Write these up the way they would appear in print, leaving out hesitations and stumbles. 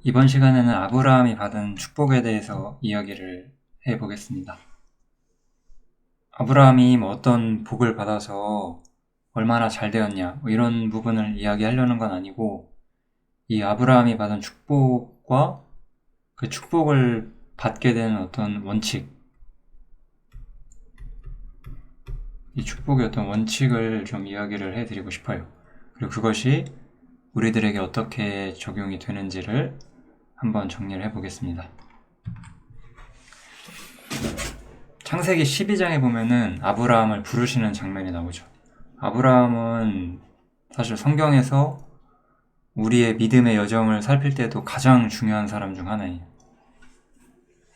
이번 시간에는 아브라함이 받은 축복에 대해서 이야기를 해보겠습니다. 아브라함이 어떤 복을 받아서 얼마나 잘 되었냐 이런 부분을 이야기하려는 건 아니고, 이 아브라함이 받은 축복과 그 축복을 받게 되는 어떤 원칙, 이 축복의 어떤 원칙을 좀 이야기를 해드리고 싶어요. 그리고 그것이 우리들에게 어떻게 적용이 되는지를 한번 정리를 해보겠습니다. 창세기 12장에 보면은 아브라함을 부르시는 장면이 나오죠. 아브라함은 사실 성경에서 우리의 믿음의 여정을 살필 때도 가장 중요한 사람 중 하나예요.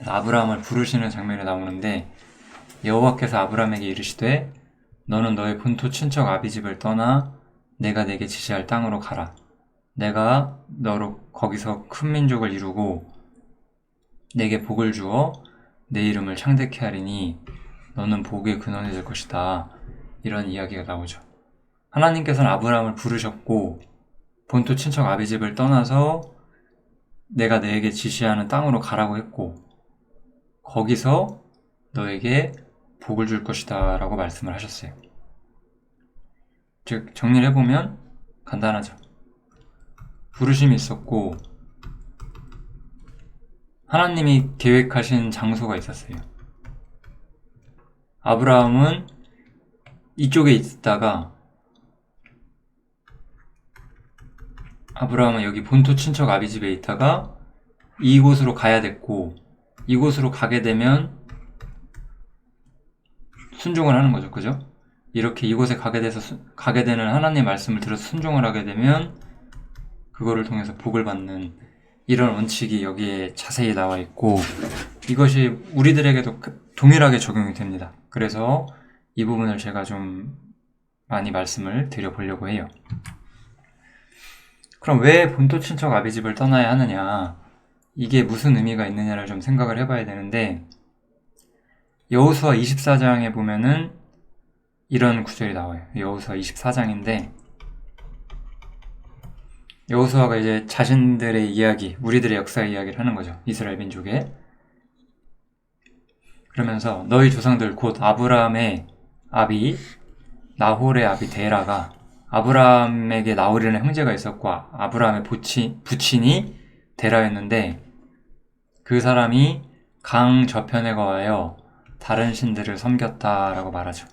아브라함을 부르시는 장면이 나오는데, 여호와께서 아브라함에게 이르시되 너는 너의 본토 친척 아비집을 떠나 내가 내게 지시할 땅으로 가라. 내가 너로 거기서 큰 민족을 이루고 내게 복을 주어 내 이름을 창대케 하리니 너는 복의 근원이 될 것이다. 이런 이야기가 나오죠. 하나님께서는 아브라함을 부르셨고 본토 친척 아비집을 떠나서 내가 너에게 지시하는 땅으로 가라고 했고, 거기서 너에게 복을 줄 것이다 라고 말씀을 하셨어요. 즉, 정리를 해보면 간단하죠. 부르심이 있었고 하나님이 계획하신 장소가 있었어요. 아브라함은 이쪽에 있다가, 아브라함은 여기 본토 친척 아비집에 있다가 이곳으로 가야 됐고, 이곳으로 가게 되면 순종을 하는 거죠. 그죠? 이렇게 이곳에 가게 되는 하나님의 말씀을 들어서 순종을 하게 되면 그거를 통해서 복을 받는 이런 원칙이 여기에 자세히 나와 있고, 이것이 우리들에게도 동일하게 적용이 됩니다. 그래서 이 부분을 제가 좀 많이 말씀을 드려보려고 해요. 그럼 왜 본토 친척 아비집을 떠나야 하느냐, 이게 무슨 의미가 있느냐를 좀 생각을 해봐야 되는데, 여호수아 24장에 보면은 이런 구절이 나와요. 여호수아 24장인데, 여호수아가 이제 자신들의 이야기, 우리들의 역사의 이야기를 하는 거죠. 이스라엘 민족의. 그러면서 너희 조상들 곧 아브라함의 아비 나홀의 아비 데라가, 아브라함에게 나홀이라는 형제가 있었고 아브라함의 부친이 데라였는데, 그 사람이 강 저편에 거하여 다른 신들을 섬겼다라고 말하죠.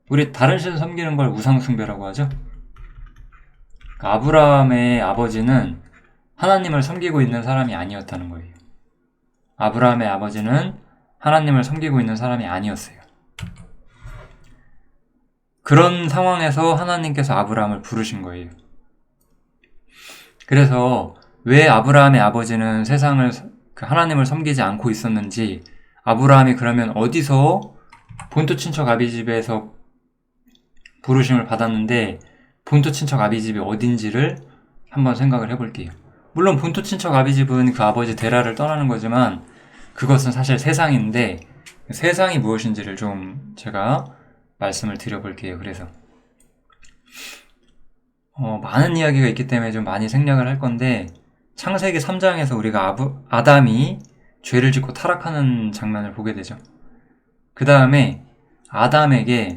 우리 다른 신 섬기는 걸 우상숭배라고 하죠. 아브라함의 아버지는 하나님을 섬기고 있는 사람이 아니었다는 거예요. 아브라함의 아버지는 하나님을 섬기고 있는 사람이 아니었어요. 그런 상황에서 하나님께서 아브라함을 부르신 거예요. 그래서 왜 아브라함의 아버지는 하나님을 섬기지 않고 있었는지, 아브라함이 그러면 어디서 본토 친척 아비집에서 부르심을 받았는데 본토 친척 아비집이 어딘지를 한번 생각을 해볼게요. 물론 본토 친척 아비집은 그 아버지 데라를 떠나는 거지만 그것은 사실 세상인데, 세상이 무엇인지를 좀 제가 말씀을 드려볼게요. 그래서 많은 이야기가 있기 때문에 좀 많이 생략을 할 건데, 창세기 3장에서 우리가 아담이 죄를 짓고 타락하는 장면을 보게 되죠. 그 다음에 아담에게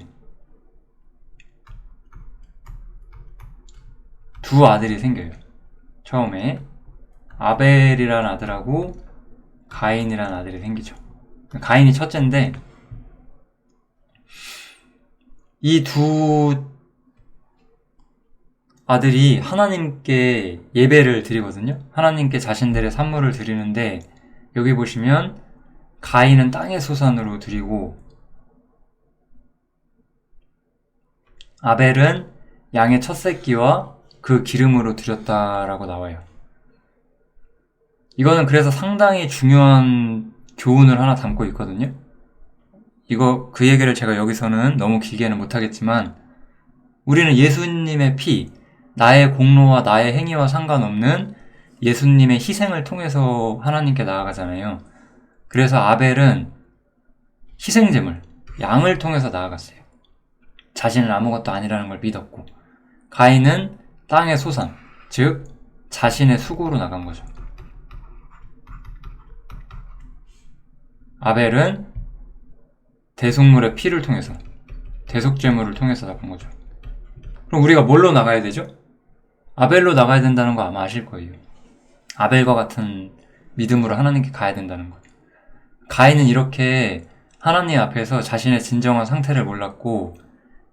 두 아들이 생겨요. 처음에 아벨이라는 아들하고 가인이라는 아들이 생기죠. 가인이 첫째인데, 이 두 아들이 하나님께 예배를 드리거든요. 하나님께 자신들의 산물을 드리는데, 여기 보시면 가인은 땅의 소산으로 드리고 아벨은 양의 첫 새끼와 그 기름으로 드렸다라고 나와요. 이거는 그래서 상당히 중요한 교훈을 하나 담고 있거든요. 그 얘기를 제가 여기서는 너무 길게는 못하겠지만, 우리는 예수님의 피, 나의 공로와 나의 행위와 상관없는 예수님의 희생을 통해서 하나님께 나아가잖아요. 그래서 아벨은 희생제물, 양을 통해서 나아갔어요. 자신은 아무것도 아니라는 걸 믿었고, 가인은 땅의 소산, 즉 자신의 수고로 나간 거죠. 아벨은 대속물의 피를 통해서, 대속제물을 통해서 잡은 거죠. 그럼 우리가 뭘로 나가야 되죠? 아벨로 나가야 된다는 거 아마 아실 거예요. 아벨과 같은 믿음으로 하나님께 가야 된다는 거. 가인은 이렇게 하나님 앞에서 자신의 진정한 상태를 몰랐고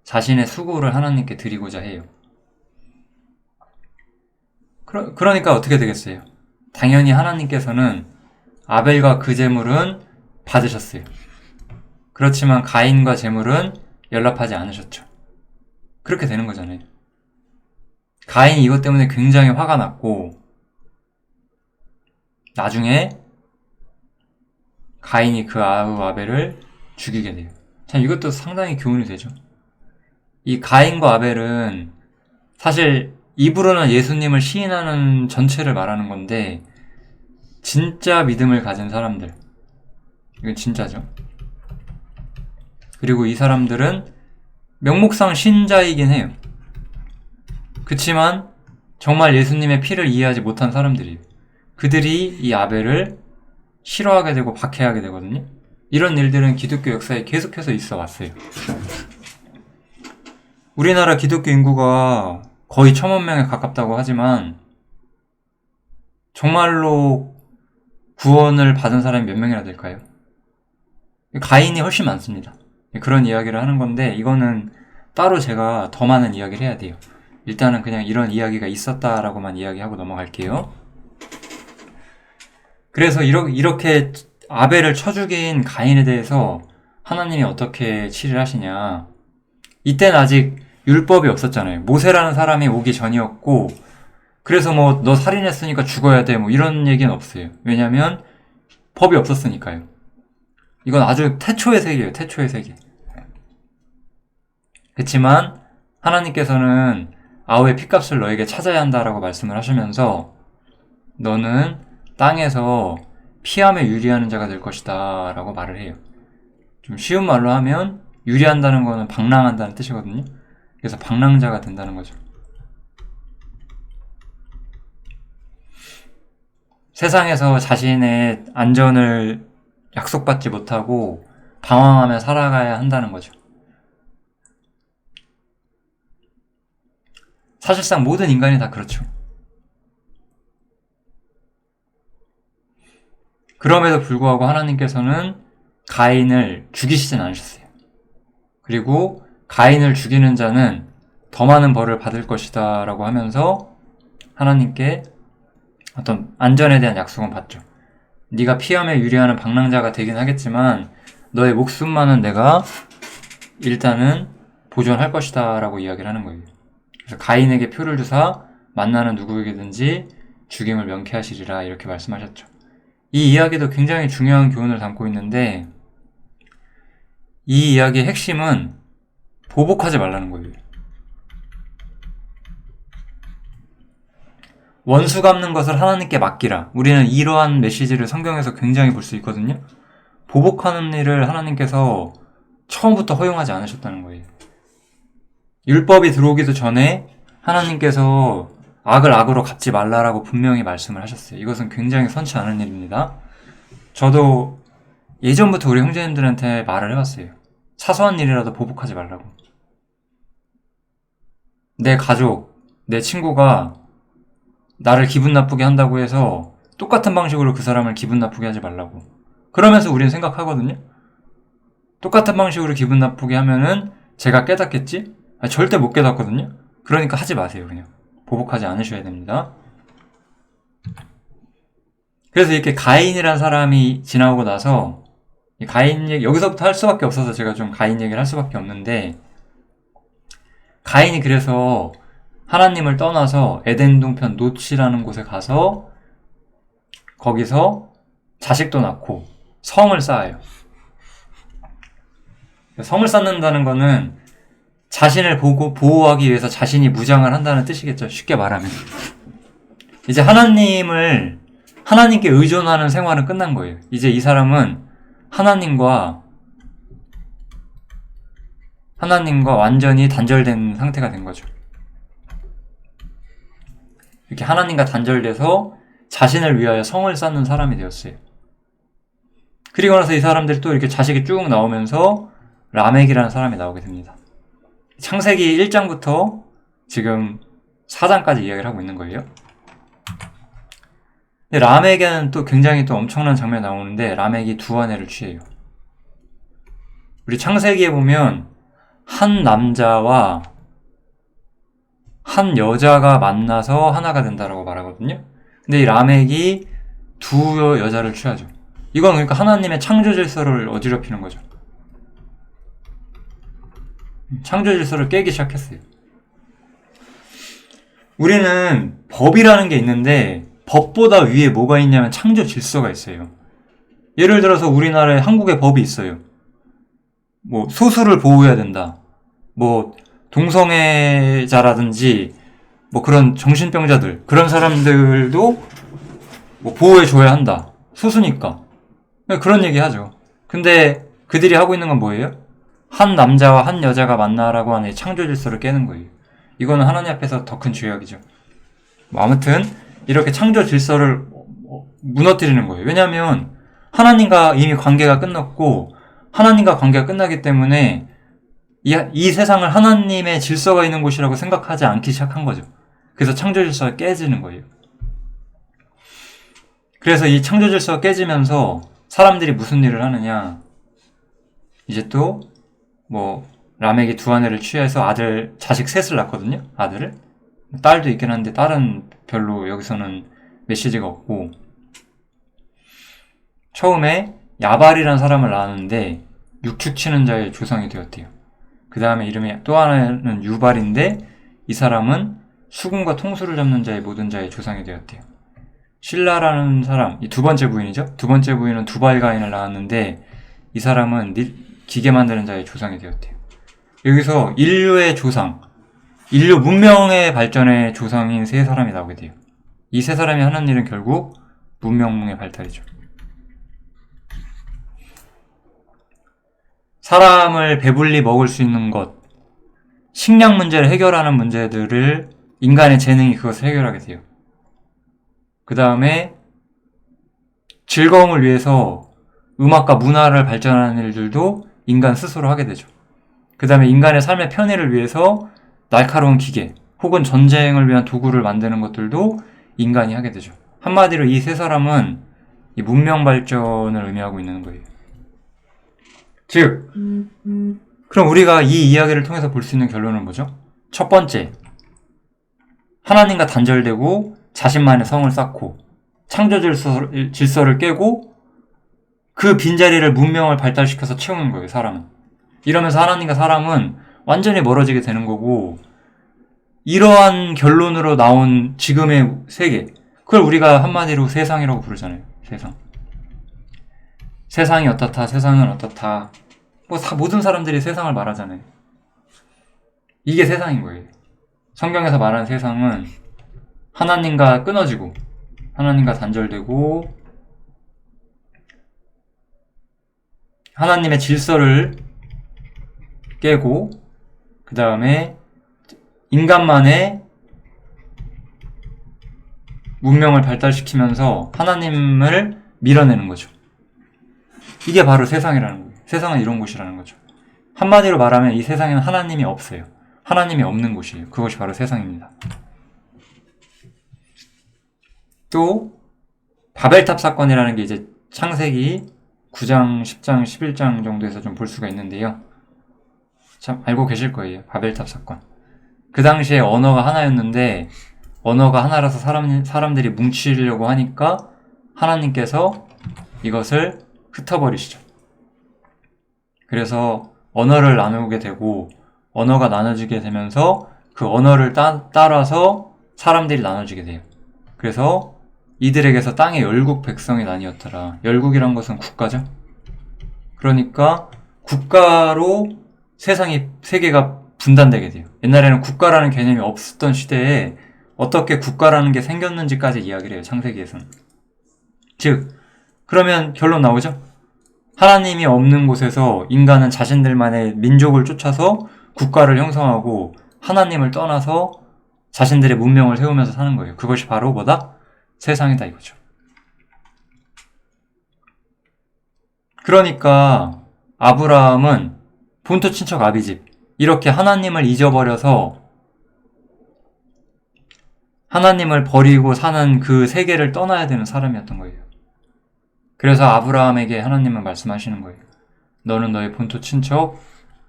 자신의 수고를 하나님께 드리고자 해요. 그러니까 어떻게 되겠어요? 당연히 하나님께서는 아벨과 그 제물은 받으셨어요. 그렇지만 가인과 제물은 연락하지 않으셨죠. 그렇게 되는 거잖아요. 가인이 이것 때문에 굉장히 화가 났고 나중에 가인이 그 아우 아벨을 죽이게 돼요. 참 이것도 상당히 교훈이 되죠. 이 가인과 아벨은 사실 입으로는 예수님을 시인하는 전체를 말하는 건데 진짜 믿음을 가진 사람들, 이건 진짜죠. 그리고 이 사람들은 명목상 신자이긴 해요. 그치만 정말 예수님의 피를 이해하지 못한 사람들이에요. 그들이 이 아벨을 싫어하게 되고 박해하게 되거든요. 이런 일들은 기독교 역사에 계속해서 있어 왔어요. 우리나라 기독교 인구가 거의 1,000만 명에 가깝다고 하지만 정말로 구원을 받은 사람이 몇 명이나 될까요? 가인이 훨씬 많습니다. 그런 이야기를 하는 건데 이거는 따로 제가 더 많은 이야기를 해야 돼요. 일단은 그냥 이런 이야기가 있었다라고만 이야기하고 넘어갈게요. 그래서 이렇게 아벨을 쳐 죽인 가인에 대해서 하나님이 어떻게 치를 하시냐. 이때는 아직 율법이 없었잖아요. 모세라는 사람이 오기 전이었고 그래서 뭐 너 살인했으니까 죽어야 돼 뭐 이런 얘기는 없어요. 왜냐면 법이 없었으니까요. 이건 아주 태초의 세계예요. 태초의 세계. 그렇지만 하나님께서는 아우의 핏값을 너에게 찾아야 한다라고 말씀을 하시면서 너는 땅에서 피함에 유리하는 자가 될 것이다 라고 말을 해요. 좀 쉬운 말로 하면 유리한다는 거는 방랑한다는 뜻이거든요. 그래서 방랑자가 된다는 거죠. 세상에서 자신의 안전을 약속받지 못하고 방황하며 살아가야 한다는 거죠. 사실상 모든 인간이 다 그렇죠. 그럼에도 불구하고 하나님께서는 가인을 죽이시진 않으셨어요. 그리고 가인을 죽이는 자는 더 많은 벌을 받을 것이다 라고 하면서 하나님께 어떤 안전에 대한 약속은 받죠. 네가 피함에 유리하는 방랑자가 되긴 하겠지만 너의 목숨만은 내가 일단은 보존할 것이다 라고 이야기를 하는 거예요. 그래서 가인에게 표를 주사 만나는 누구에게든지 죽임을 명쾌하시리라 이렇게 말씀하셨죠. 이 이야기도 굉장히 중요한 교훈을 담고 있는데 이 이야기의 핵심은 보복하지 말라는 거예요. 원수 갚는 것을 하나님께 맡기라. 우리는 이러한 메시지를 성경에서 굉장히 볼 수 있거든요. 보복하는 일을 하나님께서 처음부터 허용하지 않으셨다는 거예요. 율법이 들어오기도 전에 하나님께서 악을 악으로 갚지 말라라고 분명히 말씀을 하셨어요. 이것은 굉장히 선치 않은 일입니다. 저도 예전부터 우리 형제님들한테 말을 해왔어요. 사소한 일이라도 보복하지 말라고. 내 가족, 내 친구가 나를 기분 나쁘게 한다고 해서 똑같은 방식으로 그 사람을 기분 나쁘게 하지 말라고. 그러면서 우리는 생각하거든요. 똑같은 방식으로 기분 나쁘게 하면은 제가 깨닫겠지? 절대 못 깨닫거든요. 그러니까 하지 마세요. 그냥 보복하지 않으셔야 됩니다. 그래서 이렇게 가인이라는 사람이 지나오고 나서 가인 얘기 여기서부터 할 수밖에 없어서 제가 좀 가인 얘기를 할 수밖에 없는데 가인이 그래서 하나님을 떠나서 에덴 동편 노치라는 곳에 가서 거기서 자식도 낳고 성을 쌓아요. 성을 쌓는다는 거는 자신을 보호하기 위해서 자신이 무장을 한다는 뜻이겠죠. 쉽게 말하면. 이제 하나님께 의존하는 생활은 끝난 거예요. 이제 이 사람은 하나님과 완전히 단절된 상태가 된 거죠. 이렇게 하나님과 단절돼서 자신을 위하여 성을 쌓는 사람이 되었어요. 그리고 나서 이 사람들이 또 이렇게 자식이 쭉 나오면서 라멕이라는 사람이 나오게 됩니다. 창세기 1장부터 지금 4장까지 이야기를 하고 있는 거예요. 근데 라멕에는 또 굉장히 또 엄청난 장면이 나오는데 라멕이 두 아내를 취해요. 우리 창세기에 보면 한 남자와 한 여자가 만나서 하나가 된다라고 말하거든요. 근데 이 라멕이 두 여자를 취하죠. 이건 그러니까 하나님의 창조 질서를 어지럽히는 거죠. 창조 질서를 깨기 시작했어요. 우리는 법이라는 게 있는데 법보다 위에 뭐가 있냐면 창조 질서가 있어요. 예를 들어서 우리나라에 한국에 법이 있어요. 뭐 소수를 보호해야 된다. 뭐 동성애자라든지 뭐 그런 정신병자들 그런 사람들도 뭐 보호해줘야 한다. 소수니까. 그런 얘기 하죠. 근데 그들이 하고 있는 건 뭐예요? 한 남자와 한 여자가 만나라고 하는 창조 질서를 깨는 거예요. 이거는 하나님 앞에서 더 큰 죄악이죠. 뭐 아무튼 이렇게 창조 질서를 무너뜨리는 거예요. 왜냐하면 하나님과 이미 관계가 끝났고 하나님과 관계가 끝나기 때문에 이 세상을 하나님의 질서가 있는 곳이라고 생각하지 않기 시작한 거죠. 그래서 창조 질서가 깨지는 거예요. 그래서 이 창조 질서가 깨지면서 사람들이 무슨 일을 하느냐. 이제 또 뭐 라멕이 두 아내를 취해서 자식 셋을 낳거든요. 아들을. 딸도 있긴 한데 딸은 별로 여기서는 메시지가 없고, 처음에 야발이라는 사람을 낳았는데 육축치는 자의 조상이 되었대요. 그 다음에 이름이 또 하나는 유발인데 이 사람은 수금과 통수를 잡는 자의 모든 자의 조상이 되었대요. 실라라는 사람, 이 두 번째 부인이죠. 두 번째 부인은 두발가인을 낳았는데 이 사람은 기계 만드는 자의 조상이 되었대요. 여기서 인류의 조상, 인류 문명의 발전의 조상인 세 사람이 나오게 돼요. 이 세 사람이 하는 일은 결국 문명의 발달이죠. 사람을 배불리 먹을 수 있는 것, 식량 문제를 해결하는 문제들을 인간의 재능이 그것을 해결하게 돼요. 그 다음에 즐거움을 위해서 음악과 문화를 발전하는 일들도 인간 스스로 하게 되죠. 그 다음에 인간의 삶의 편의를 위해서 날카로운 기계 혹은 전쟁을 위한 도구를 만드는 것들도 인간이 하게 되죠. 한마디로 이 세 사람은 이 문명 발전을 의미하고 있는 거예요. 즉, 그럼 우리가 이 이야기를 통해서 볼 수 있는 결론은 뭐죠? 첫 번째, 하나님과 단절되고 자신만의 성을 쌓고 창조 질서를 깨고 그 빈자리를 문명을 발달시켜서 채우는 거예요, 사람은. 이러면서 하나님과 사람은 완전히 멀어지게 되는 거고, 이러한 결론으로 나온 지금의 세계, 그걸 우리가 한마디로 세상이라고 부르잖아요. 세상. 세상이 어떻다, 세상은 어떻다. 뭐 모든 사람들이 세상을 말하잖아요. 이게 세상인 거예요. 성경에서 말하는 세상은 하나님과 끊어지고 하나님과 단절되고 하나님의 질서를 깨고 그 다음에 인간만의 문명을 발달시키면서 하나님을 밀어내는 거죠. 이게 바로 세상이라는 거예요. 세상은 이런 곳이라는 거죠. 한마디로 말하면 이 세상에는 하나님이 없어요. 하나님이 없는 곳이에요. 그것이 바로 세상입니다. 또 바벨탑 사건이라는 게 이제 창세기 9장, 10장, 11장 정도에서 좀 볼 수가 있는데요. 참 알고 계실 거예요. 바벨탑 사건. 그 당시에 언어가 하나였는데 언어가 하나라서 사람들이 뭉치려고 하니까 하나님께서 이것을 흩어버리시죠. 그래서 언어를 나누게 되고 언어가 나눠지게 되면서 그 언어를 따라서 사람들이 나눠지게 돼요. 그래서 이들에게서 땅의 열국 백성이 나뉘었더라. 열국이란 것은 국가죠. 그러니까 국가로 세계가 분단되게 돼요. 옛날에는 국가라는 개념이 없었던 시대에 어떻게 국가라는 게 생겼는지까지 이야기를 해요. 창세기에서는. 즉, 그러면 결론 나오죠? 하나님이 없는 곳에서 인간은 자신들만의 민족을 쫓아서 국가를 형성하고 하나님을 떠나서 자신들의 문명을 세우면서 사는 거예요. 그것이 바로 뭐다? 세상이다 이거죠. 그러니까 아브라함은 본토 친척 아비집, 이렇게 하나님을 잊어버려서 하나님을 버리고 사는 그 세계를 떠나야 되는 사람이었던 거예요. 그래서 아브라함에게 하나님은 말씀하시는 거예요. 너는 너의 본토 친척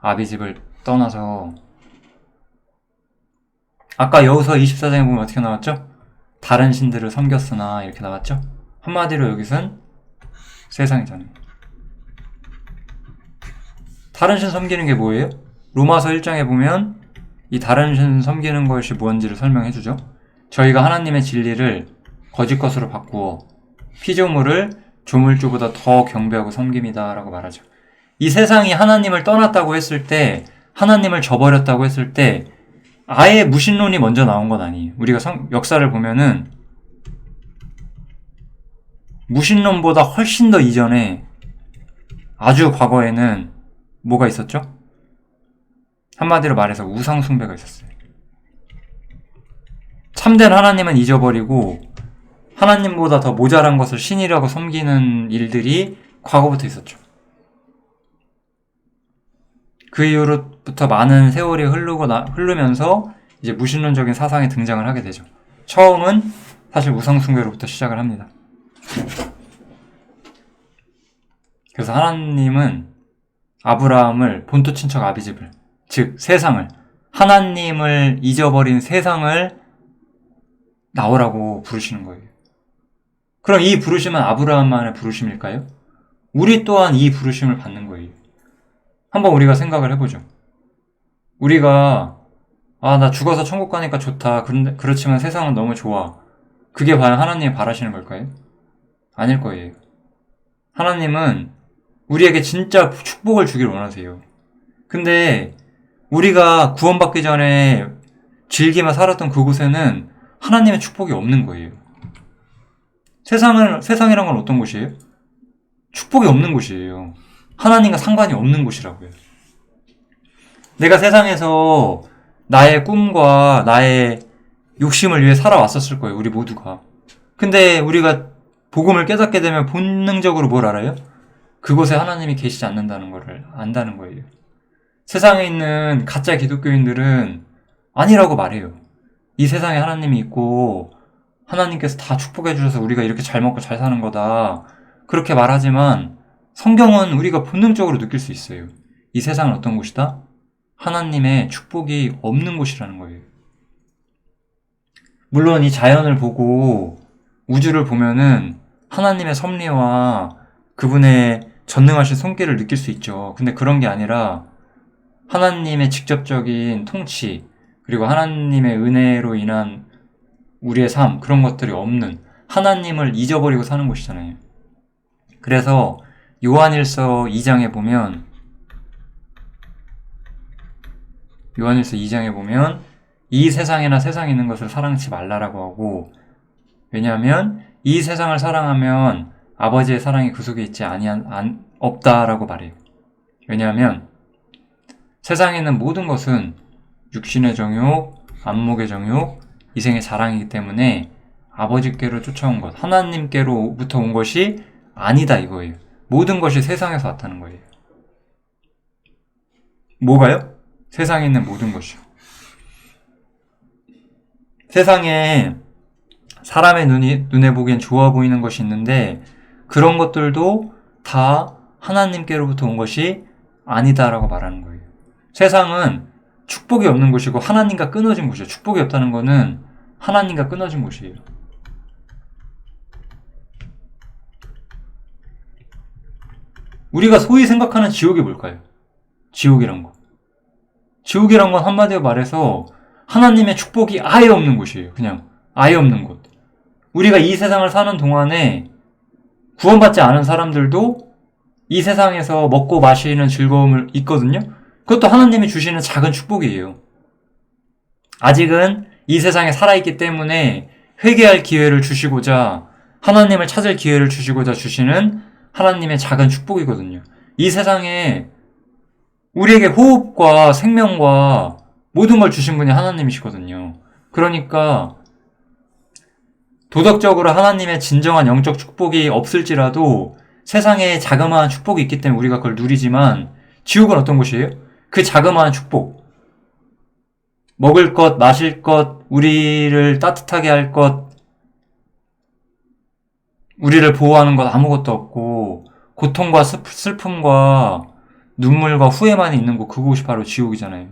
아비집을 떠나서, 아까 여호수아 24장에 보면 어떻게 나왔죠? 다른 신들을 섬겼으나 이렇게 나왔죠? 한마디로 여기서는 세상이잖아요. 다른 신 섬기는 게 뭐예요? 로마서 1장에 보면 이 다른 신 섬기는 것이 뭔지를 설명해주죠. 저희가 하나님의 진리를 거짓 것으로 바꾸어 피조물을 조물주보다 더 경배하고 섬깁니다 라고 말하죠. 이 세상이 하나님을 떠났다고 했을 때, 하나님을 저버렸다고 했을 때 아예 무신론이 먼저 나온 건 아니에요. 우리가 역사를 보면은 무신론보다 훨씬 더 이전에, 아주 과거에는 뭐가 있었죠? 한마디로 말해서 우상숭배가 있었어요. 참된 하나님은 잊어버리고 하나님보다 더 모자란 것을 신이라고 섬기는 일들이 과거부터 있었죠. 그 이후로부터 많은 세월이 흐르면서 이제 무신론적인 사상이 등장을 하게 되죠. 처음은 사실 우상숭배로부터 시작을 합니다. 그래서 하나님은 아브라함을 본토 친척 아비집을, 즉 세상을, 하나님을 잊어버린 세상을 나오라고 부르시는 거예요. 그럼 이 부르심은 아브라함만의 부르심일까요? 우리 또한 이 부르심을 받는 거예요. 한번 우리가 생각을 해보죠. 우리가 나 죽어서 천국 가니까 좋다. 그렇지만 세상은 너무 좋아. 그게 과연 하나님이 바라시는 걸까요? 아닐 거예요. 하나님은 우리에게 진짜 축복을 주길 원하세요. 근데 우리가 구원받기 전에 즐기며 살았던 그곳에는 하나님의 축복이 없는 거예요. 세상이란 건 어떤 곳이에요? 축복이 없는 곳이에요. 하나님과 상관이 없는 곳이라고요. 내가 세상에서 나의 꿈과 나의 욕심을 위해 살아왔었을 거예요. 우리 모두가. 근데 우리가 복음을 깨닫게 되면 본능적으로 뭘 알아요? 그곳에 하나님이 계시지 않는다는 것을 안다는 거예요. 세상에 있는 가짜 기독교인들은 아니라고 말해요. 이 세상에 하나님이 있고 하나님께서 다 축복해 주셔서 우리가 이렇게 잘 먹고 잘 사는 거다. 그렇게 말하지만 성경은 우리가 본능적으로 느낄 수 있어요. 이 세상은 어떤 곳이다? 하나님의 축복이 없는 곳이라는 거예요. 물론 이 자연을 보고 우주를 보면은 하나님의 섭리와 그분의 전능하신 손길을 느낄 수 있죠. 근데 그런 게 아니라 하나님의 직접적인 통치, 그리고 하나님의 은혜로 인한 우리의 삶, 그런 것들이 없는, 하나님을 잊어버리고 사는 곳이잖아요. 그래서 요한일서 2장에 보면 이 세상이나 세상에 있는 것을 사랑치 말라라고 하고, 왜냐하면 이 세상을 사랑하면 아버지의 사랑이 그 속에 있지 없다라고 말해요. 왜냐하면 세상에 있는 모든 것은 육신의 정욕, 안목의 정욕, 이생의 자랑이기 때문에 아버지께로 쫓아온 것, 하나님께로부터 온 것이 아니다 이거예요. 모든 것이 세상에서 왔다는 거예요. 뭐가요? 세상에 있는 모든 것이요. 세상에 사람의 눈에 보기엔 좋아 보이는 것이 있는데 그런 것들도 다 하나님께로부터 온 것이 아니다라고 말하는 거예요. 세상은 축복이 없는 곳이고 하나님과 끊어진 곳이에요. 축복이 없다는 거는 하나님과 끊어진 곳이에요. 우리가 소위 생각하는 지옥이 뭘까요? 지옥이란 건 한마디로 말해서 하나님의 축복이 아예 없는 곳이에요. 그냥 아예 없는 곳. 우리가 이 세상을 사는 동안에 구원받지 않은 사람들도 이 세상에서 먹고 마시는 즐거움을 있거든요. 그것도 하나님이 주시는 작은 축복이에요. 아직은 이 세상에 살아있기 때문에 회개할 기회를 주시고자, 하나님을 찾을 기회를 주시고자 주시는 하나님의 작은 축복이거든요. 이 세상에 우리에게 호흡과 생명과 모든 걸 주신 분이 하나님이시거든요. 그러니까 도덕적으로 하나님의 진정한 영적 축복이 없을지라도 세상에 자그마한 축복이 있기 때문에 우리가 그걸 누리지만 지옥은 어떤 곳이에요? 그 자그마한 축복. 먹을 것, 마실 것, 우리를 따뜻하게 할 것, 우리를 보호하는 것 아무것도 없고 고통과 슬픔과 눈물과 후회만 있는 곳, 그곳이 바로 지옥이잖아요.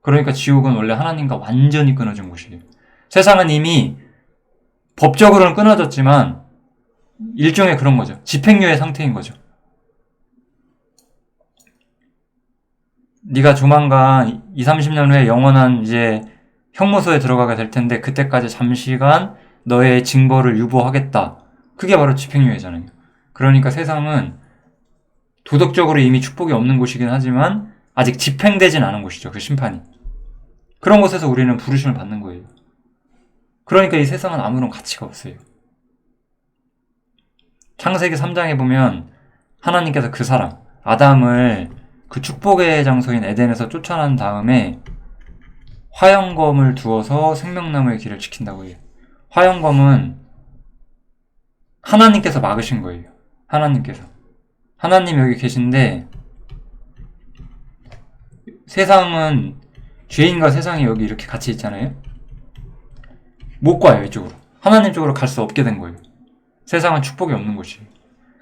그러니까 지옥은 원래 하나님과 완전히 끊어진 곳이에요. 세상은 이미 법적으로는 끊어졌지만 일종의 그런 거죠. 집행유예 상태인 거죠. 네가 조만간 20, 30년 후에 영원한 이제 형무소에 들어가게 될 텐데 그때까지 잠시간 너의 징벌을 유보하겠다. 그게 바로 집행유예잖아요. 그러니까 세상은 도덕적으로 이미 축복이 없는 곳이긴 하지만 아직 집행되진 않은 곳이죠. 그 심판이. 그런 곳에서 우리는 부르심을 받는 거예요. 그러니까 이 세상은 아무런 가치가 없어요. 창세기 3장에 보면 하나님께서 그 사람, 아담을 그 축복의 장소인 에덴에서 쫓아난 다음에 화영검을 두어서 생명나무의 길을 지킨다고 해요. 화영검은 하나님께서 막으신 거예요. 하나님께서. 하나님 여기 계신데 세상은 죄인과 세상이 여기 이렇게 같이 있잖아요. 못 가요, 이쪽으로. 하나님 쪽으로 갈 수 없게 된 거예요. 세상은 축복이 없는 곳이에요.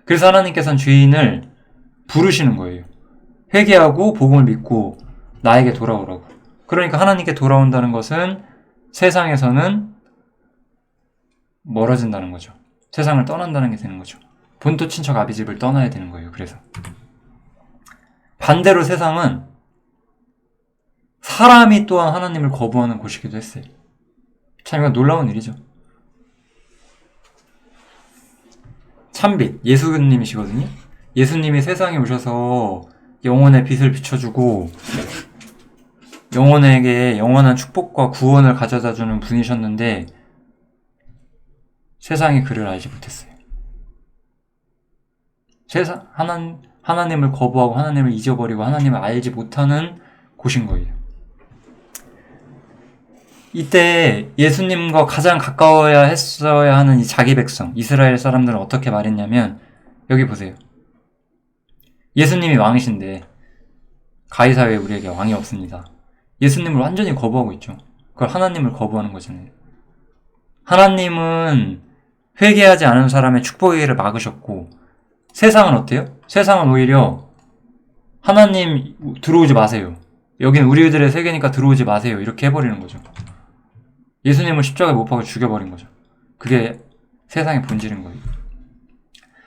그래서 하나님께서는 죄인을 부르시는 거예요. 회개하고 복음을 믿고 나에게 돌아오라고. 그러니까 하나님께 돌아온다는 것은 세상에서는 멀어진다는 거죠. 세상을 떠난다는 게 되는 거죠. 본토 친척 아비집을 떠나야 되는 거예요. 그래서 반대로 세상은 사람이 또한 하나님을 거부하는 곳이기도 했어요. 참 이건 놀라운 일이죠. 참빛, 예수님이시거든요. 예수님이 세상에 오셔서 영혼의 빛을 비춰주고 영혼에게 영원한 축복과 구원을 가져다주는 분이셨는데 세상이 그를 알지 못했어요. 하나님을 거부하고 하나님을 잊어버리고 하나님을 알지 못하는 곳인 거예요. 이때 예수님과 가장 가까워야 했어야 하는 이 자기 백성, 이스라엘 사람들은 어떻게 말했냐면 여기 보세요. 예수님이 왕이신데 가이사회에 우리에게 왕이 없습니다. 예수님을 완전히 거부하고 있죠. 그걸 하나님을 거부하는 거잖아요. 하나님은 회개하지 않은 사람의 축복의 길을 막으셨고 세상은 어때요? 세상은 오히려 하나님 들어오지 마세요. 여긴 우리들의 세계니까 들어오지 마세요. 이렇게 해버리는 거죠. 예수님을 십자가에 못 박아 죽여버린 거죠. 그게 세상의 본질인 거예요.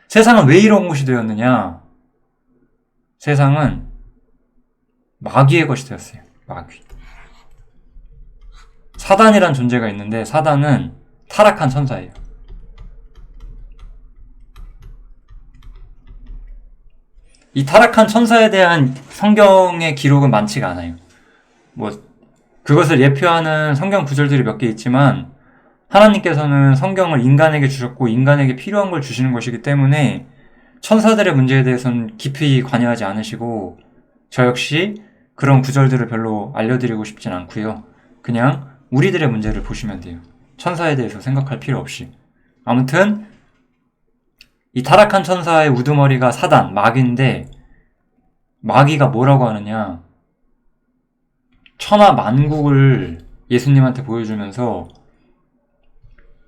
세상은 왜 이런 곳이 되었느냐? 세상은 마귀의 것이 되었어요. 마귀. 사단이란 존재가 있는데 사단은 타락한 천사예요. 이 타락한 천사에 대한 성경의 기록은 많지가 않아요. 그것을 예표하는 성경 구절들이 몇 개 있지만 하나님께서는 성경을 인간에게 주셨고 인간에게 필요한 걸 주시는 것이기 때문에 천사들의 문제에 대해서는 깊이 관여하지 않으시고 저 역시 그런 구절들을 별로 알려드리고 싶진 않고요. 그냥 우리들의 문제를 보시면 돼요. 천사에 대해서 생각할 필요 없이. 아무튼 이 타락한 천사의 우두머리가 사단, 마귀인데 마귀가 뭐라고 하느냐? 천하 만국을 예수님한테 보여주면서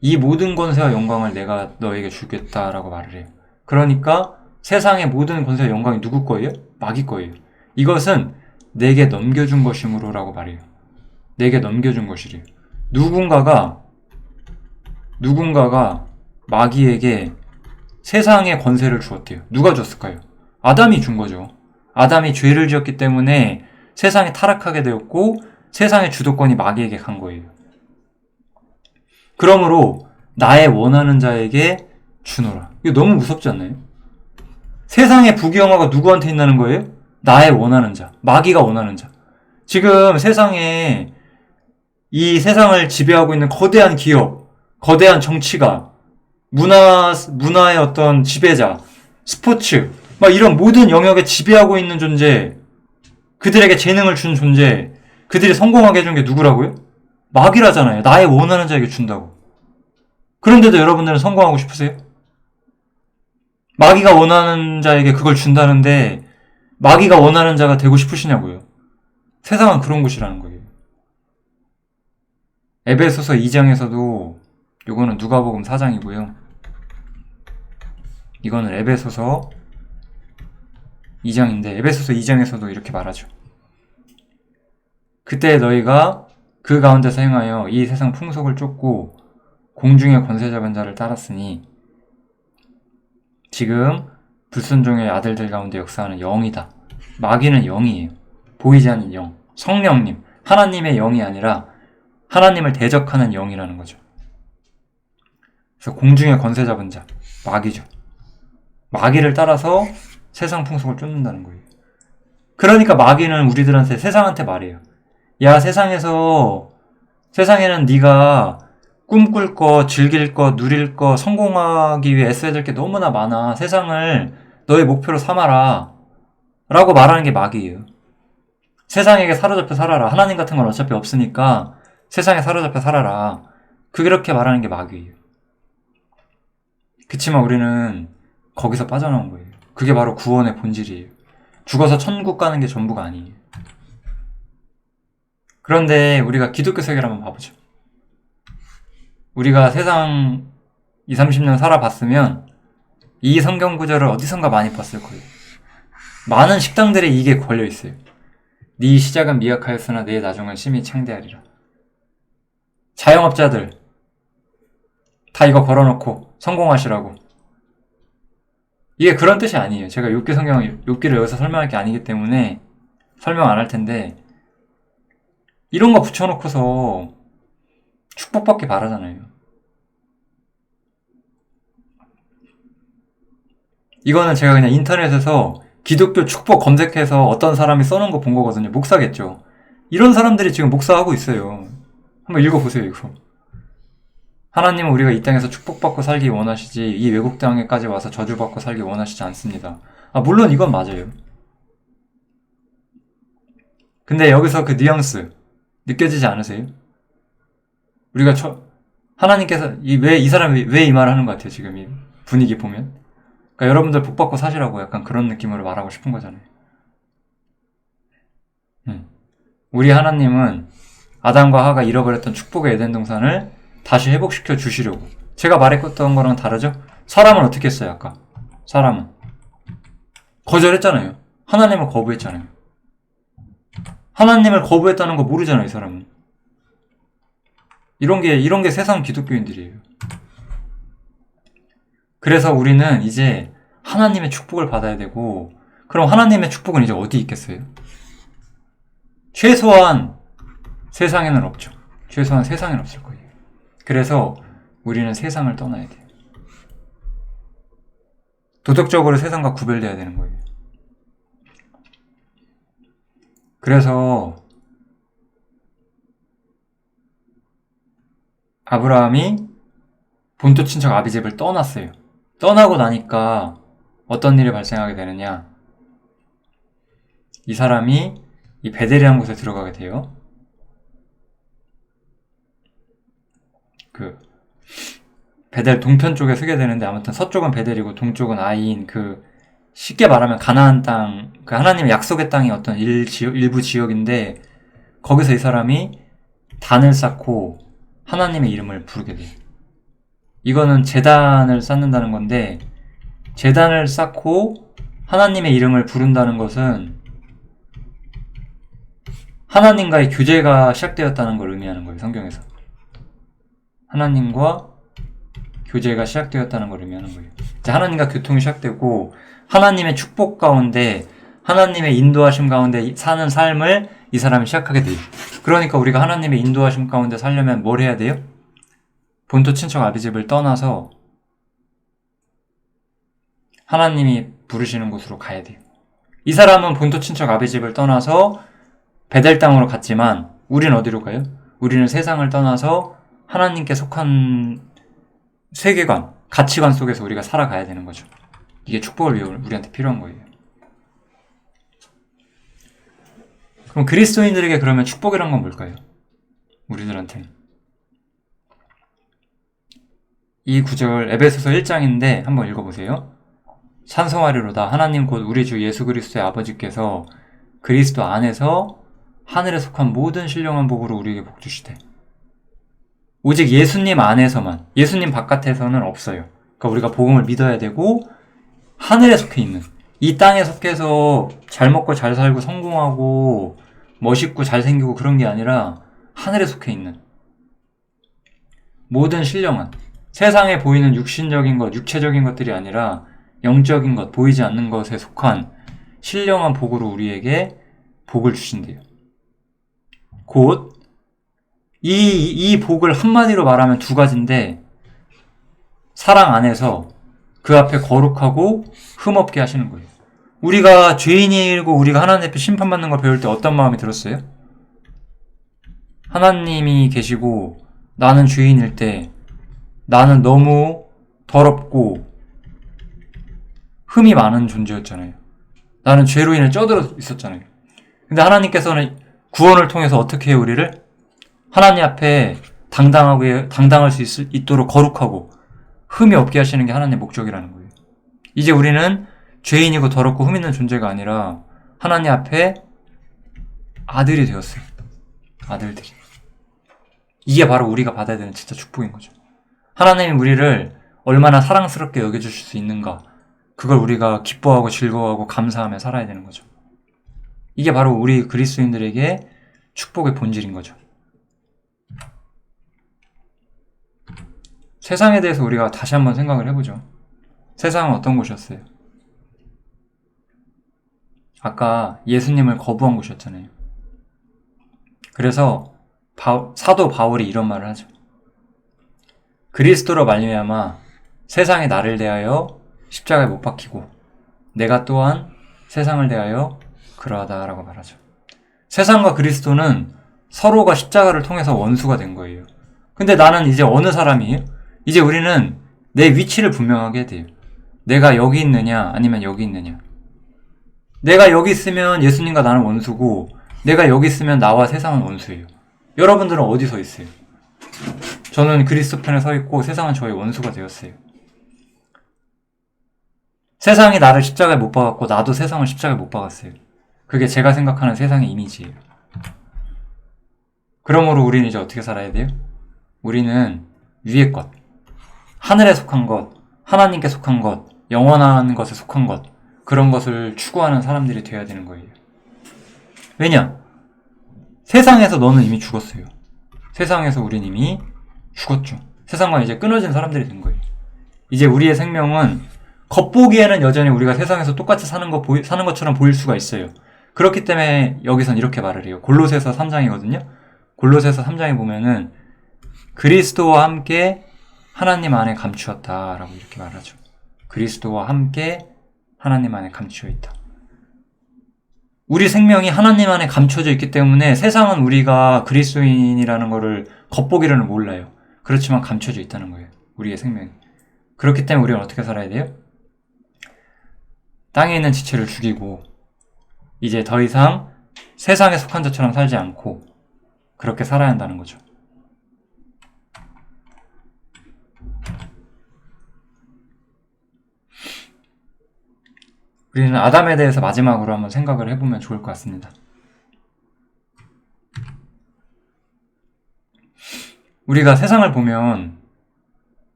이 모든 권세와 영광을 내가 너에게 주겠다라고 말을 해요. 그러니까 세상의 모든 권세와 영광이 누구 거예요? 마귀 거예요. 이것은 내게 넘겨준 것이므로라고 말해요. 내게 넘겨준 것이래요. 누군가가 마귀에게 세상의 권세를 주었대요. 누가 줬을까요? 아담이 준 거죠. 아담이 죄를 지었기 때문에 세상이 타락하게 되었고 세상의 주도권이 마귀에게 간 거예요. 그러므로 나의 원하는 자에게 주노라. 이거 너무 무섭지 않나요? 세상의 부귀영화가 누구한테 있다는 거예요? 나의 원하는 자, 마귀가 원하는 자. 지금 세상에 이 세상을 지배하고 있는 거대한 기업, 거대한 정치가, 문화의 어떤 지배자, 스포츠, 막 이런 모든 영역에 지배하고 있는 존재, 그들에게 재능을 준 존재, 그들이 성공하게 해준 게 누구라고요? 마귀라잖아요. 나의 원하는 자에게 준다고. 그런데도 여러분들은 성공하고 싶으세요? 마귀가 원하는 자에게 그걸 준다는데 마귀가 원하는 자가 되고 싶으시냐고요. 세상은 그런 곳이라는 거예요. 에베소서 2장에서도 요거는 누가복음 4장이고요. 이거는 에베소서 2장인데 에베소서 2장에서도 이렇게 말하죠. 그때 너희가 그 가운데서 행하여 이 세상 풍속을 쫓고 공중의 권세 잡은 자를 따랐으니 지금 불순종의 아들들 가운데 역사하는 영이다. 마귀는 영이에요. 보이지 않는 영. 성령님, 하나님의 영이 아니라 하나님을 대적하는 영이라는 거죠. 그래서 공중의 권세 잡은 자, 마귀죠. 마귀를 따라서 세상 풍속을 쫓는다는 거예요. 그러니까 마귀는 우리들한테, 세상한테 말해요. 야, 세상에는 네가 꿈꿀 거, 즐길 거, 누릴 거, 성공하기 위해 애써야 될 게 너무나 많아. 세상을 너의 목표로 삼아라. 라고 말하는 게 마귀예요. 세상에게 사로잡혀 살아라. 하나님 같은 건 어차피 없으니까 세상에 사로잡혀 살아라. 그렇게 말하는 게 마귀예요. 그치만 우리는 거기서 빠져나온 거예요. 그게 바로 구원의 본질이에요. 죽어서 천국 가는 게 전부가 아니에요. 그런데 우리가 기독교 세계를 한번 봐보죠. 우리가 세상 20, 30년 살아봤으면 이 성경 구절을 어디선가 많이 봤을 거예요. 많은 식당들에 이게 걸려있어요. 네 시작은 미약하였으나 내 나중은 심히 창대하리라. 자영업자들 다 이거 걸어놓고 성공하시라고. 이게 그런 뜻이 아니에요. 제가 욥기를 여기서 설명할 게 아니기 때문에 설명 안 할 텐데 이런 거 붙여놓고서 축복받기 바라잖아요. 이거는 제가 그냥 인터넷에서 기독교 축복 검색해서 어떤 사람이 써놓은 거 본 거거든요. 목사겠죠. 이런 사람들이 지금 목사하고 있어요. 한번 읽어보세요, 이거. 하나님은 우리가 이 땅에서 축복받고 살기 원하시지 이 외국 땅에까지 와서 저주받고 살기 원하시지 않습니다. 물론 이건 맞아요. 근데 여기서 그 뉘앙스 느껴지지 않으세요? 우리가 하나님께서 이 사람이 왜 이 말을 하는 것 같아요, 지금 이 분위기 보면? 그러니까 여러분들 복받고 사시라고 약간 그런 느낌으로 말하고 싶은 거잖아요. 우리 하나님은 아담과 하가 잃어버렸던 축복의 에덴 동산을 다시 회복시켜 주시려고. 제가 말했던 거랑 다르죠? 사람은 어떻게 했어요, 아까? 사람은 거절했잖아요. 하나님을 거부했잖아요. 하나님을 거부했다는 거 모르잖아요, 이 사람은. 이런 게 세상 기독교인들이에요. 그래서 우리는 이제 하나님의 축복을 받아야 되고, 그럼 하나님의 축복은 이제 어디 있겠어요? 최소한 세상에는 없죠. 최소한 세상에는 없을 거예요. 그래서 우리는 세상을 떠나야 돼요. 도덕적으로 세상과 구별돼야 되는 거예요. 그래서 아브라함이 본토 친척 아비집을 떠났어요. 떠나고 나니까 어떤 일이 발생하게 되느냐? 이 사람이 이 베델이라는 곳에 들어가게 돼요. 베델 동편 쪽에 서게 되는데, 아무튼 서쪽은 베델이고 동쪽은 아이인 쉽게 말하면 가나안 땅, 하나님의 약속의 땅이 어떤 일부 지역인데, 거기서 이 사람이 단을 쌓고 하나님의 이름을 부르게 돼요. 이거는 제단을 쌓는다는 건데, 제단을 쌓고 하나님의 이름을 부른다는 것은 하나님과의 교제가 시작되었다는 걸 의미하는 거예요, 성경에서. 하나님과 교제가 시작되었다는 걸 의미하는 거예요. 이제 하나님과 교통이 시작되고 하나님의 축복 가운데, 하나님의 인도하심 가운데 사는 삶을 이 사람이 시작하게 돼요. 그러니까 우리가 하나님의 인도하심 가운데 살려면 뭘 해야 돼요? 본토 친척 아비집을 떠나서 하나님이 부르시는 곳으로 가야 돼요. 이 사람은 본토 친척 아비집을 떠나서 베델 땅으로 갔지만 우리는 어디로 가요? 우리는 세상을 떠나서 하나님께 속한 세계관, 가치관 속에서 우리가 살아가야 되는 거죠. 이게 축복을 위해 우리한테 필요한 거예요. 그럼 그리스도인들에게 그러면 축복이란 건 뭘까요? 우리들한테. 이 구절 에베소서 1장인데 한번 읽어보세요. 찬송하리로다. 하나님 곧 우리 주 예수 그리스도의 아버지께서 그리스도 안에서 하늘에 속한 모든 신령한 복으로 우리에게 복 주시되. 오직 예수님 안에서만, 예수님 바깥에서는 없어요. 그러니까 우리가 복음을 믿어야 되고 하늘에 속해 있는, 이 땅에 속해서 잘 먹고 잘 살고 성공하고 멋있고 잘생기고 그런 게 아니라 하늘에 속해 있는 모든 신령한, 세상에 보이는 육신적인 것, 육체적인 것들이 아니라 영적인 것, 보이지 않는 것에 속한 신령한 복으로 우리에게 복을 주신대요. 곧 이 복을 한마디로 말하면 두 가지인데, 사랑 안에서 그 앞에 거룩하고 흠없게 하시는 거예요. 우리가 죄인이고 우리가 하나님 앞에 심판받는 걸 배울 때 어떤 마음이 들었어요? 하나님이 계시고 나는 죄인일 때 나는 너무 더럽고 흠이 많은 존재였잖아요. 나는 죄로 인해 쪄들어 있었잖아요. 근데 하나님께서는 구원을 통해서 어떻게 해요, 우리를? 하나님 앞에 당당할 수 있도록 거룩하고 흠이 없게 하시는 게 하나님의 목적이라는 거예요. 이제 우리는 죄인이고 더럽고 흠 있는 존재가 아니라 하나님 앞에 아들이 되었어요. 아들들이. 이게 바로 우리가 받아야 되는 진짜 축복인 거죠. 하나님이 우리를 얼마나 사랑스럽게 여겨주실 수 있는가, 그걸 우리가 기뻐하고 즐거워하고 감사하며 살아야 되는 거죠. 이게 바로 우리 그리스도인들에게 축복의 본질인 거죠. 세상에 대해서 우리가 다시 한번 생각을 해보죠. 세상은 어떤 곳이었어요? 아까 예수님을 거부한 곳이었잖아요. 그래서 사도 바울이 이런 말을 하죠. 그리스도로 말미암아 세상이 나를 대하여 십자가에 못 박히고 내가 또한 세상을 대하여 그러하다라고 말하죠. 세상과 그리스도는 서로가 십자가를 통해서 원수가 된 거예요. 근데 나는 이제 어느 사람이에요? 이제 우리는 내 위치를 분명하게 해야 돼요. 내가 여기 있느냐 아니면 여기 있느냐. 내가 여기 있으면 예수님과 나는 원수고, 내가 여기 있으면 나와 세상은 원수예요. 여러분들은 어디 서 있어요? 저는 그리스도 편에 서 있고 세상은 저의 원수가 되었어요. 세상이 나를 십자가에 못 박았고 나도 세상을 십자가에 못 박았어요. 그게 제가 생각하는 세상의 이미지예요. 그러므로 우리는 이제 어떻게 살아야 돼요? 우리는 위의 것, 하늘에 속한 것, 하나님께 속한 것, 영원한 것에 속한 것, 그런 것을 추구하는 사람들이 되어야 되는 거예요. 왜냐? 세상에서 너는 이미 죽었어요. 세상에서 우린 이미 죽었죠. 세상과 이제 끊어진 사람들이 된 거예요. 이제 우리의 생명은 겉보기에는 여전히 우리가 세상에서 똑같이 사는 것처럼 보일 수가 있어요. 그렇기 때문에 여기선 이렇게 말을 해요. 골로새서 3장이거든요. 골로새서 3장에 보면은 그리스도와 함께 하나님 안에 감추었다라고 이렇게 말하죠. 그리스도와 함께 하나님 안에 감추어 있다. 우리 생명이 하나님 안에 감춰져 있기 때문에 세상은 우리가 그리스도인이라는 거를 겉보기로는 몰라요. 그렇지만 감춰져 있다는 거예요. 우리의 생명이. 그렇기 때문에 우리는 어떻게 살아야 돼요? 땅에 있는 지체를 죽이고 이제 더 이상 세상에 속한 자처럼 살지 않고 그렇게 살아야 한다는 거죠. 우리는 아담에 대해서 마지막으로 한번 생각을 해보면 좋을 것 같습니다. 우리가 세상을 보면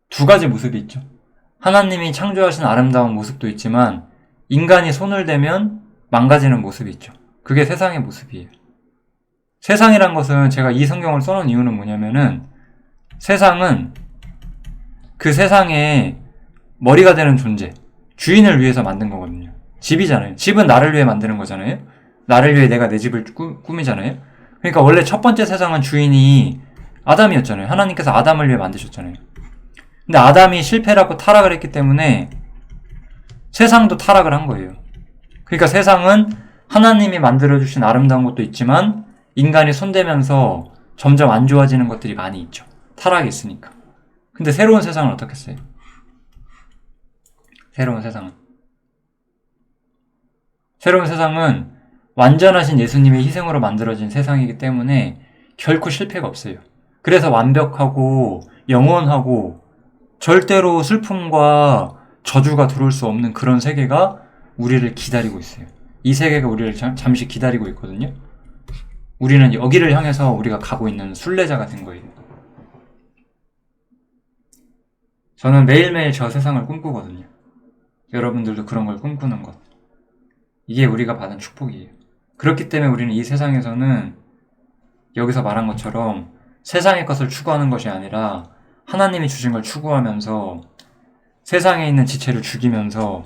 두 가지 모습이 있죠. 하나님이 창조하신 아름다운 모습도 있지만 인간이 손을 대면 망가지는 모습이 있죠. 그게 세상의 모습이에요. 세상이란 것은 제가 이 성경을 써놓은 이유는 뭐냐면은 세상은 그 세상의 머리가 되는 존재, 주인을 위해서 만든 거거든요. 집이잖아요. 집은 나를 위해 만드는 거잖아요. 나를 위해 내가 내 집을 꾸미잖아요. 그러니까 원래 첫 번째 세상은 주인이 아담이었잖아요. 하나님께서 아담을 위해 만드셨잖아요. 근데 아담이 실패를 하고 타락을 했기 때문에 세상도 타락을 한 거예요. 그러니까 세상은 하나님이 만들어주신 아름다운 것도 있지만 인간이 손대면서 점점 안 좋아지는 것들이 많이 있죠. 타락이 있으니까. 근데 새로운 세상은 어떻겠어요? 새로운 세상은 완전하신 예수님의 희생으로 만들어진 세상이기 때문에 결코 실패가 없어요. 그래서 완벽하고 영원하고 절대로 슬픔과 저주가 들어올 수 없는 그런 세계가 우리를 기다리고 있어요. 이 세계가 우리를 잠시 기다리고 있거든요. 우리는 여기를 향해서 우리가 가고 있는 순례자가 된 거예요. 저는 매일매일 저 세상을 꿈꾸거든요. 여러분들도 그런 걸 꿈꾸는 것. 이게 우리가 받은 축복이에요. 그렇기 때문에 우리는 이 세상에서는 여기서 말한 것처럼 세상의 것을 추구하는 것이 아니라 하나님이 주신 걸 추구하면서 세상에 있는 지체를 죽이면서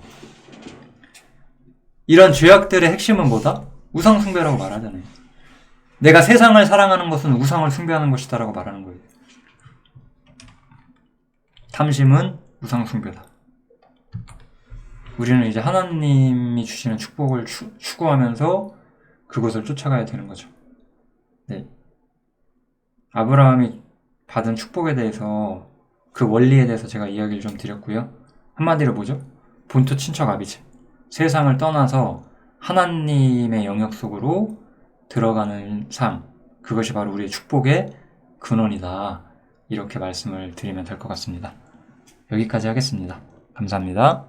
이런 죄악들의 핵심은 뭐다? 우상숭배라고 말하잖아요. 내가 세상을 사랑하는 것은 우상을 숭배하는 것이다 라고 말하는 거예요. 탐심은 우상숭배다. 우리는 이제 하나님이 주시는 축복을 추구하면서 그것을 쫓아가야 되는 거죠. 네. 아브라함이 받은 축복에 대해서 그 원리에 대해서 제가 이야기를 좀 드렸고요. 한마디로 뭐죠? 본토 친척 아비집. 세상을 떠나서 하나님의 영역 속으로 들어가는 삶. 그것이 바로 우리의 축복의 근원이다. 이렇게 말씀을 드리면 될 것 같습니다. 여기까지 하겠습니다. 감사합니다.